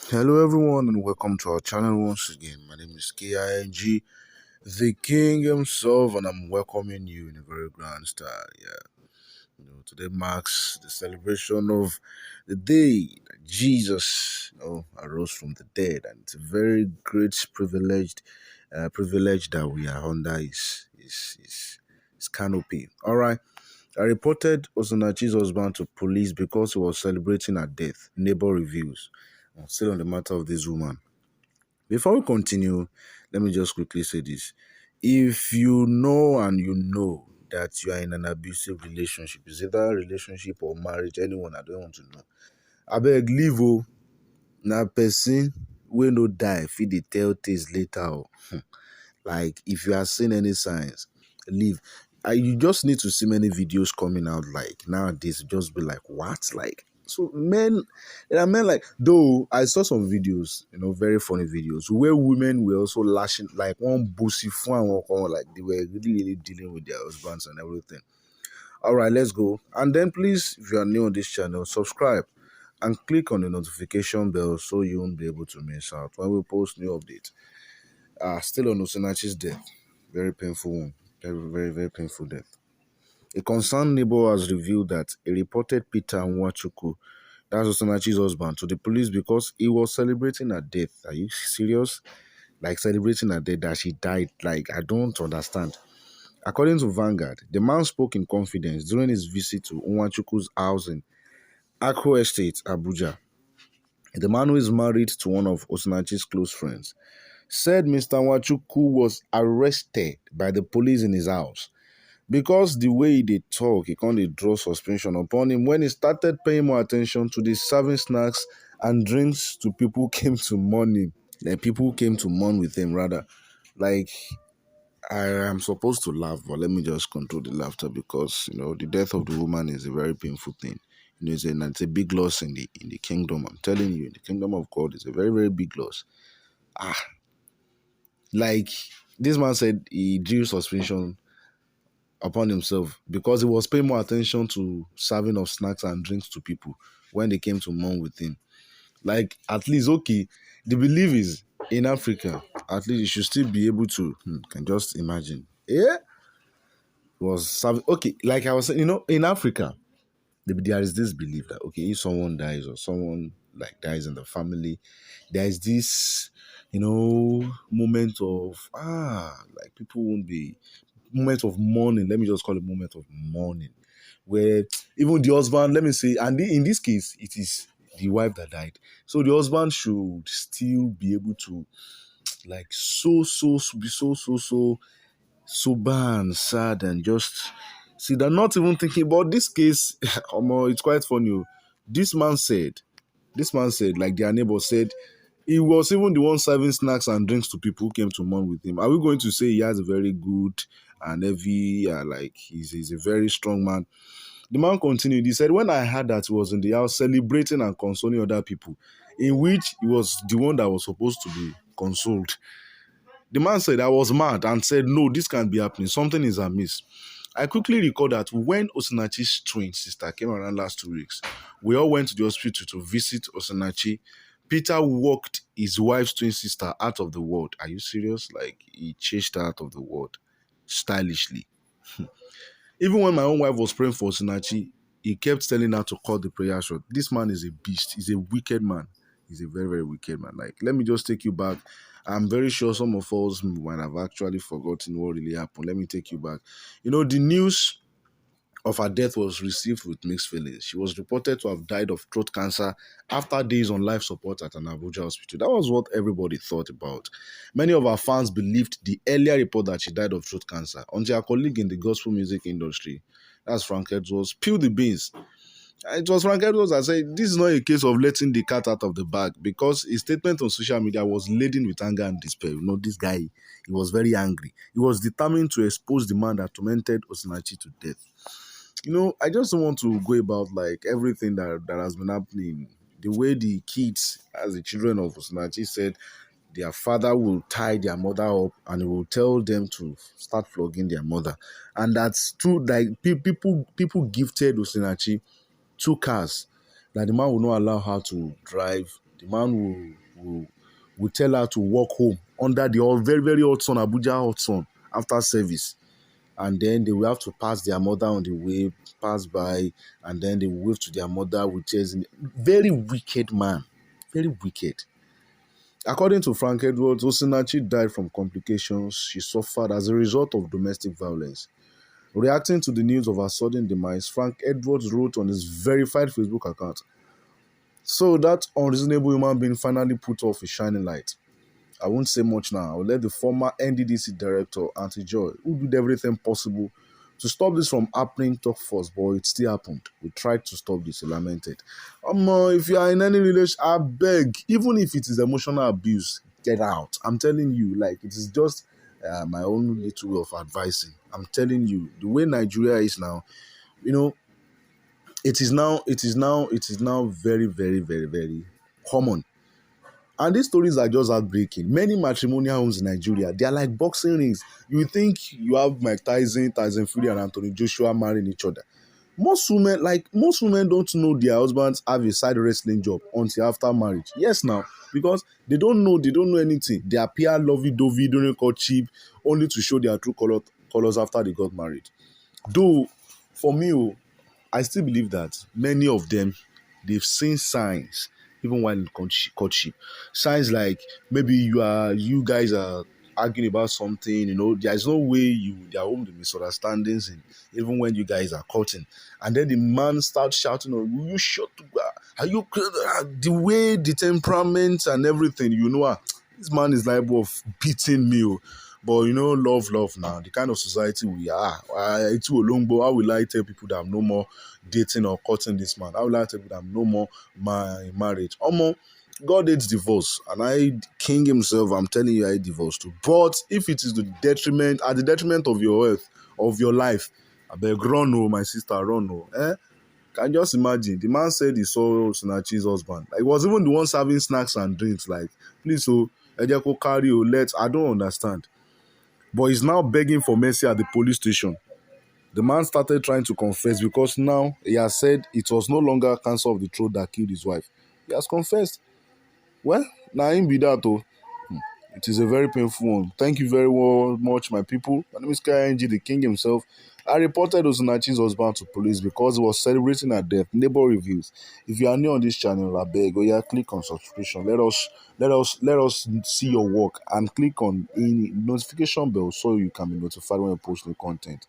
Hello everyone and welcome to our channel once again. My name is KING, the King himself, and I'm welcoming you in a very grand style. Today marks the celebration of the day that Jesus, arose from the dead, and it's a very great privilege that we are under his canopy. All right. I reported Osinachi's husband to police because he was celebrating her death. Neighbor reviews. Still on the matter of this woman. Before we continue, let me just quickly say this. If you know and you know that you are in an abusive relationship, is it a relationship or marriage, anyone, I don't want to know. I beg leave na person wey no die fit dey tell things later. Like if you are seeing any signs, leave. You just need to see many videos coming out like nowadays. Just be like, what? Like so men, there are men like though I saw some videos, very funny videos where women were also lashing like one bossy fun like they were really dealing with their husbands and everything. All right, let's go. And then please, if you are new on this channel, subscribe and click on the notification bell so you won't be able to miss out when we post new updates. Still on Osinachi's death. Very painful one. Very painful death. A concerned neighbor has revealed that he reported Peter Nwachukwu, that's Osinachi's husband, to the police because he was celebrating her death. Are you serious? Like celebrating her death that she died? Like, I don't understand. According to Vanguard, the man spoke in confidence during his visit to Nwachukwu's house in Akko Estate, Abuja. The man, who is married to one of Osinachi's close friends, said Mr. Nwachukwu was arrested by the police in his house because the way they talk, he can't draw suspicion upon him when he started paying more attention to the serving snacks and drinks to people who came to mourn him. People who came to mourn with him, rather. Like, I am supposed to laugh, but let me just control the laughter because, the death of the woman is a very painful thing. It's a big loss in the kingdom. I'm telling you, in the kingdom of God, it's a very big loss. Like, this man said he drew suspicion upon himself because he was paying more attention to serving of snacks and drinks to people when they came to mourn with him. Like, at least, okay, the belief is in Africa, at least you should still be able to, can just imagine. Yeah? Was serving, okay, like I was saying, in Africa, there is this belief that, okay, if someone dies or someone like dies in the family, there is this, moment of, like people won't be, moment of mourning. Let me just call it moment of mourning, where even the husband, let me say, and in this case, it is the wife that died. So the husband should still be able to, like, be so sober and sad and just see, they're not even thinking about this case. It's quite funny. This man said, like their neighbor said, he was even the one serving snacks and drinks to people who came to mourn with him. Are we going to say he has a very good and heavy, like he's a very strong man? The man continued. He said, when I heard that he was in the house celebrating and consoling other people, in which he was the one that was supposed to be consoled, the man said, I was mad and said, no, this can't be happening. Something is amiss. I quickly recall that when Osinachi's twin sister came around last 2 weeks, we all went to the hospital to visit Osinachi. Peter walked his wife's twin sister out of the world. Are you serious? Like, he chased her out of the world stylishly. Even when my own wife was praying for Osinachi, he kept telling her to cut the prayer short. This man is a beast. He's a wicked man. He's a very wicked man. Like, let me just take you back. I'm very sure some of us might have actually forgotten what really happened. Let me take you back. The news of her death was received with mixed feelings. She was reported to have died of throat cancer after days on life support at an Abuja hospital. That was what everybody thought about. Many of our fans believed the earlier report that she died of throat cancer until her colleague in the gospel music industry, that's Frank Edwards, spilled the beans. It was Frank Edwards that said, this is not a case of letting the cat out of the bag, because his statement on social media was laden with anger and despair. This guy, he was very angry. He was determined to expose the man that tormented Osinachi to death. I just don't want to go about like everything that has been happening. The way the kids, as the children of Osinachi said, their father will tie their mother up and he will tell them to start flogging their mother. And that's true. Like people gifted Osinachi 2 cars that the man will not allow her to drive The man will tell her to walk home under the very, very hot sun, Abuja hot sun, after service. And then they will have to pass their mother on the way, pass by, and then they will wave to their mother with tears in. Very wicked man. Very wicked. According to Frank Edwards, Osinachi died from complications she suffered as a result of domestic violence. Reacting to the news of her sudden demise, Frank Edwards wrote on his verified Facebook account, "So that unreasonable human being finally put off his shining light. I won't say much now. I'll let the former NDDC director, Auntie Joy, who did everything possible to stop this from happening, talk first, but it still happened. We tried to stop this," he lamented. If you are in any relation, I beg, even if it is emotional abuse, get out. I'm telling you, like, it is just my own little way of advising. I'm telling you, the way Nigeria is now, you know, it is now very, very, very, very common. And these stories are just heartbreaking. Many matrimonial homes in Nigeria, they are like boxing rings. You think you have Mike Tyson, Tyson Fury, and Anthony Joshua marrying each other. Most women don't know their husbands have a side wrestling job until after marriage. Yes, now, because they don't know anything. They appear lovey-dovey during courtship, only to show their true colors after they got married. Though, for me, I still believe that many of them, they've seen signs even while in courtship. Signs like maybe you guys are arguing about something, there's no way there won't be misunderstandings in, even when you guys are courting. And then the man starts shouting, "Oh, will you shut up? Are you the way, the temperament and everything, this man is liable of beating me." But love now, the kind of society we are. It's Olongbo. How will I tell people that I'm no more dating or courting this man? How will I tell people that I'm no more my marriage? God hates divorce, and King himself, I'm telling you, I hate divorce too. But if it is at the detriment of your health, of your life, I beg, run, my sister, run, Can you just imagine? The man said he saw Osinachi's husband. Like, he was even the one serving snacks and drinks. Like, please, Ejeko carry, I don't understand. But he's now begging for mercy at the police station. The man started trying to confess because now he has said it was no longer cancer of the throat that killed his wife. He has confessed. Well, now him be that. It is a very painful one. Thank you very much, my people. My name is KNG, the king himself. I reported Osinachi's husband to police because he was celebrating her death. Neighbor reviews. If you are new on this channel, I beg, click on subscription. Let us see your work and click on the notification bell so you can be notified when I post new content.